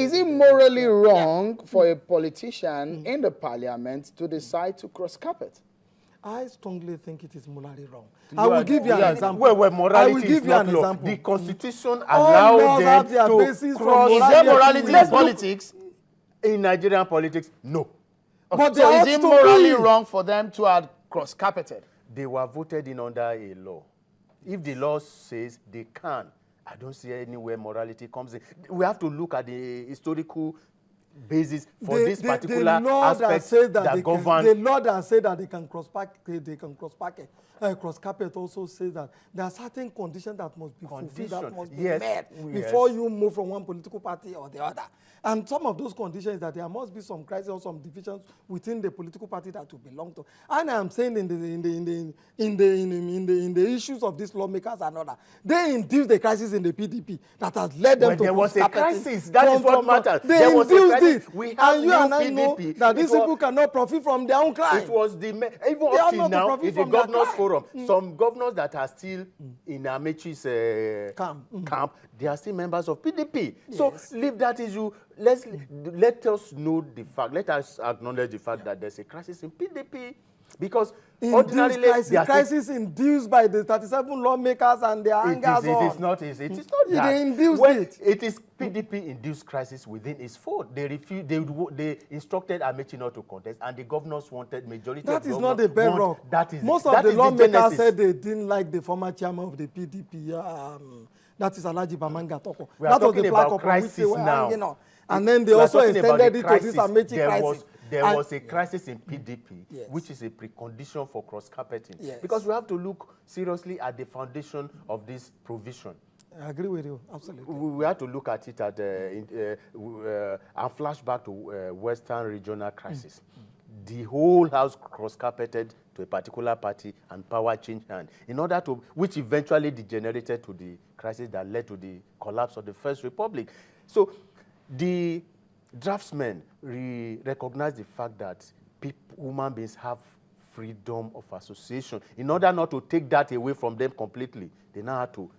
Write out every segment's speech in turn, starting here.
is it morally wrong for a politician in the parliament to decide to cross carpet? I strongly think it is morally wrong. I will give you an example. Well, morality I will give you an example. The Constitution allows them to cross. Is there morality in politics? In Nigerian politics, no. But So is it morally wrong for them to have cross-carpeted? They were voted in under a law. If the law says they can, I don't see anywhere morality comes in. We have to look at the historical basis for this particular aspect that governs. The law that says that they can cross carpet also says that there are certain conditions that must be fulfilled, that must be met before you move from one political party or the other. And some of those conditions is that there must be some crisis or some divisions within the political party that you belong to. And I am saying in the issues of these lawmakers and other, they induced the crisis in the PDP that has led them to. There was a crisis. That is what matters. There was a crisis. We have and you and I know that these people cannot profit from their own crime. It was even up till now in the governors forum. Some governors that are still in Amaechi's camp, they are still members of PDP. Yes. So leave that issue. Let us know the fact. Let us acknowledge the fact that there's a crisis in PDP. Because ordinarily, crisis induced by the 37 lawmakers and their angers. It is not that. They induced it. It is PDP-induced crisis within its fold. They refused. They instructed Amaechi not to contest, and the governors wanted majority. That is not the bedrock. Most of the lawmakers said they didn't like the former chairman of the PDP. That is Alhaji Bamanga Toko. We are talking about crisis now. And then they also extended it to this Amaechi crisis. There was a crisis in PDP, which is a precondition for cross-carpeting. Yes. Because we have to look seriously at the foundation of this provision. I agree with you, absolutely. We have to look at it and flash back to Western regional crisis. The whole house cross-carpeted to a particular party and power changed hands, which eventually degenerated to the crisis that led to the collapse of the First Republic. So the draftsmen recognize the fact that human beings have freedom of association. In order not to take that away from them completely, they now have to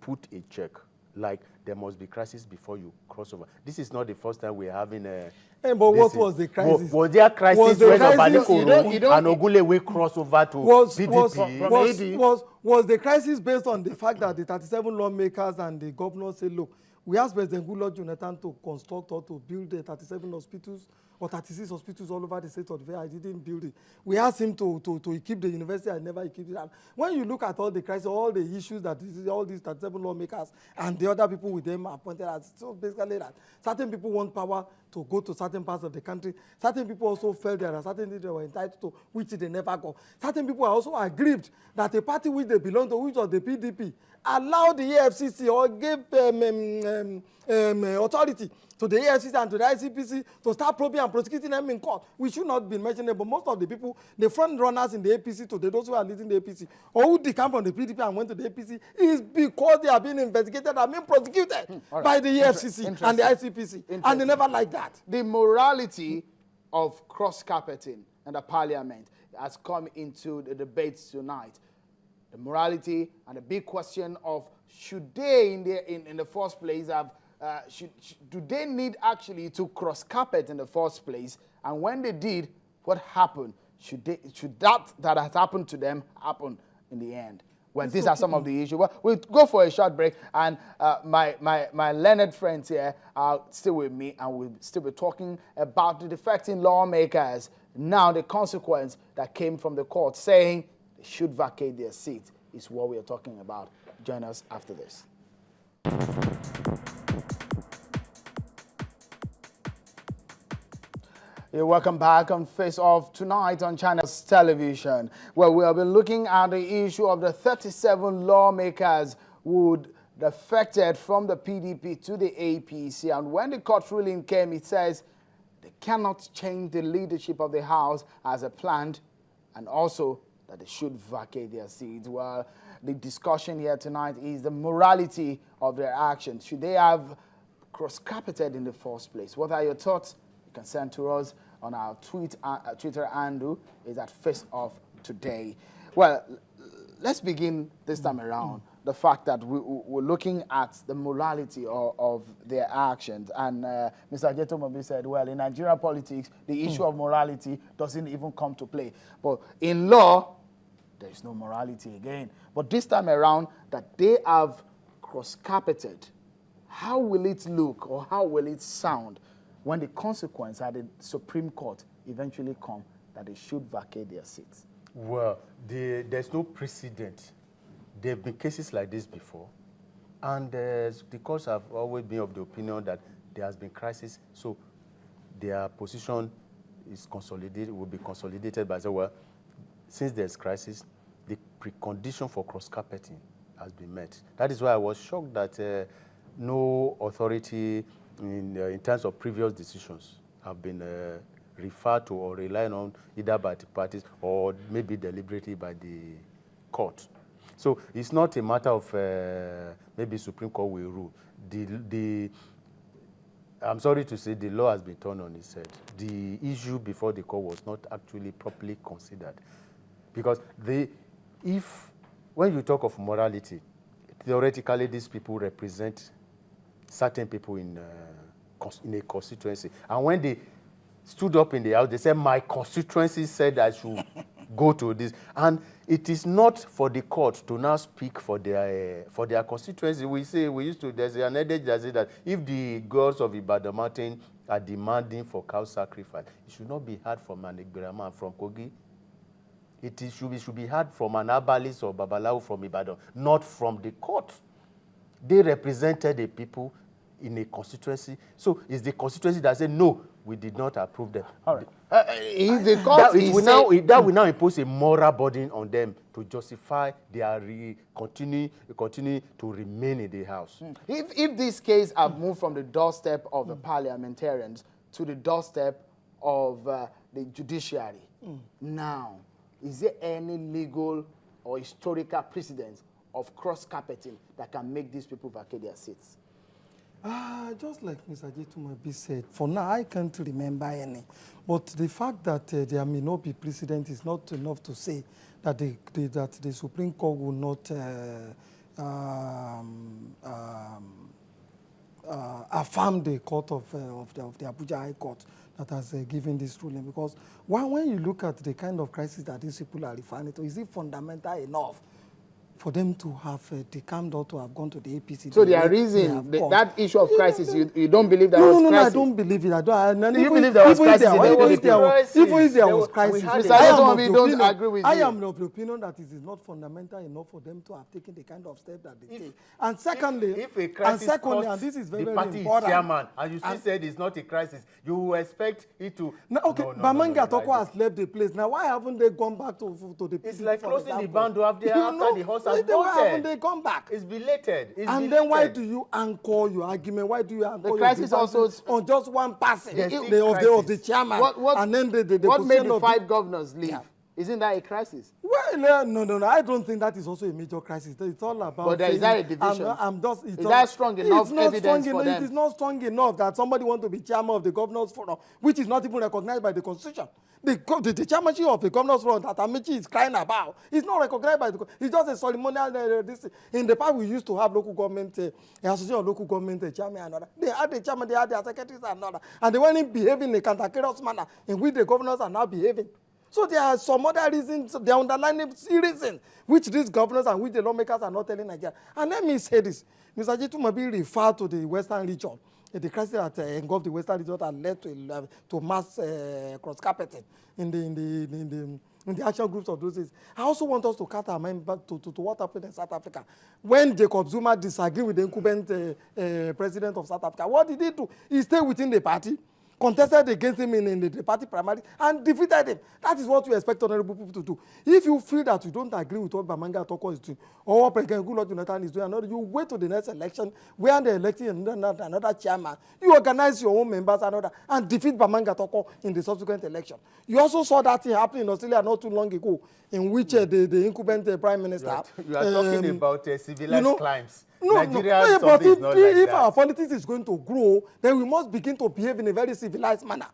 put a check, like there must be crisis before you cross over. This is not the first time we're having a... but what was the crisis? Was there a crisis when Obanikoro and Ogunlewe cross over to PDP? Was the crisis based on the fact that the 37 lawmakers and the governors said, look, we asked President Goodluck Jonathan to construct or to build the 37 hospitals or 36 hospitals all over the state of the I didn't build it. We asked him to equip the university. I never equipped it. And when you look at all the crises, all the issues that all these 37 lawmakers and the other people with them are appointed as, so basically that certain people want power to go to certain parts of the country. Certain people also felt there are certain things they were entitled to, which they never got. Certain people are also aggrieved that a party which they belong to, which was the PDP, allowed the EFCC or gave authority to the EFCC and to the ICPC to start probing and prosecuting them in court. We should not be mentioning, but most of the people, the front runners in the APC today, those who are leading the APC, or who decame from the PDP and went to the APC, is because they are being investigated and being prosecuted by the EFCC and the ICPC. And they never like that. The morality of cross-carpeting in the parliament has come into the debates tonight. The morality and the big question of should they, in the first place, have do they need actually to cross carpet in the first place? And when they did, what happened? Should that has happened to them happen in the end? Well, these are some of the issues. Well, we'll go for a short break, and my learned friends here are still with me, and we'll still be talking about the defecting lawmakers. Now, the consequence that came from the court saying they should vacate their seat is what we are talking about. Join us after this. Welcome back on Face Off tonight on Channels Television, where we have been looking at the issue of the 37 lawmakers who defected from the PDP to the APC. And when the court ruling came, it says they cannot change the leadership of the House as planned, and also that they should vacate their seats. Well, the discussion here tonight is the morality of their actions. Should they have cross-carpeted in the first place? What are your thoughts? You can send to us on our Twitter handle is at Face Off Today. Well, let's begin this time around the fact that we're looking at the morality of their actions. And Mr. Ajetomobi said, well, in Nigerian politics, the issue of morality doesn't even come to play. But in law, there is no morality again. But this time around, that they have cross-carpeted, how will it look or how will it sound when the consequence at the Supreme Court eventually come that they should vacate their seats? Well, there's no precedent. There have been cases like this before. And the courts have always been of the opinion that there has been crisis, so their position is consolidated, will be consolidated by saying, well, since there's crisis, the precondition for cross-carpeting has been met. That is why I was shocked that no authority in terms of previous decisions have been referred to or relied on either by the parties or maybe deliberately by the court. So it's not a matter of maybe Supreme Court will rule. I'm sorry to say the law has been turned on its head. The issue before the court was not actually properly considered. Because when you talk of morality, theoretically these people represent certain people in a constituency. And when they stood up in the house, they said, my constituency said I should go to this. And it is not for the court to now speak for their constituency. There's an adage that says that if the girls of Ibadan Mountain are demanding for cow sacrifice, it should not be heard from an Igberama from Kogi. It should be heard from an Abalis or Babalawo from Ibadan, not from the court. They represented the people in a constituency. So it's the constituency that said, no, we did not approve them. All right. If the court that will now impose a moral burden on them to justify their continue to remain in the house. If this case have moved from the doorstep of the parliamentarians to the doorstep of the judiciary, now, is there any legal or historical precedent of cross-carpeting that can make these people vacate their seats? Just like Mr. Ajetomobi said, for now I can't remember any. But the fact that there may not be precedent is not enough to say that the Supreme Court will not affirm the court of the Abuja High Court that has given this ruling. Because when you look at the kind of crisis that these people are referring to, is it fundamental enough for them to have decamped or to have gone to the APC? So their reason, that issue of crisis, you don't believe that was crisis? No, I don't believe it. You believe there was crisis? Even if there was crisis, don't agree with you. I am of the opinion that it is not fundamental enough for them to have taken the kind of step that they take. And secondly, if a crisis and this is very, the very party important. Is chairman, and you still said it's not a crisis, you expect it to... Bamanga Toko has left the place. Now, why haven't they gone back to the... It's like closing the band after the horse has bolted. Why haven't they come back? It's belated. Then why do you anchor your argument? Why do you anchor your crisis also on just one person of the chairman? What made the 5 governors leave? Yeah. Isn't that a crisis? Well, no. I don't think that is also a major crisis. It's all about... But is that a division? Is that strong enough evidence for them? It is not strong enough that somebody wants to be chairman of the Governors Forum, which is not even recognized by the Constitution. The chairmanship of the Governors Forum that Amici is crying about is not recognized by the Constitution. It's just a ceremonial... In the past, we used to have local government, association of local government chairman and other. They had the chairman, they had their secretaries and other. And they weren't behaving in a cantankerous manner in which the governors are now behaving. So there are some other reasons, the underlying reasons, which these governors and which the lawmakers are not telling Nigeria. And let me say this. Mr. Ajetomobi referred to the Western region. The crisis that engulfed the Western region and led to mass cross-carpeting in the action groups of those days. I also want us to cut our mind back to what happened in South Africa. When Jacob Zuma disagreed with the incumbent president of South Africa, what did he do? He stayed within the party, contested against him in the party primary, and defeated him. That is what we expect honorable people to do. If you feel that you don't agree with what Bamanga Toko is doing, or what President Goodluck Jonathan is doing, you wait to the next election, where they're electing another chairman. You organize your own members and defeat Bamanga Toko in the subsequent election. You also saw that thing happen in Australia not too long ago, in which the incumbent prime minister... You are talking about civilized climes. But if our politics is going to grow, then we must begin to behave in a very civilized manner.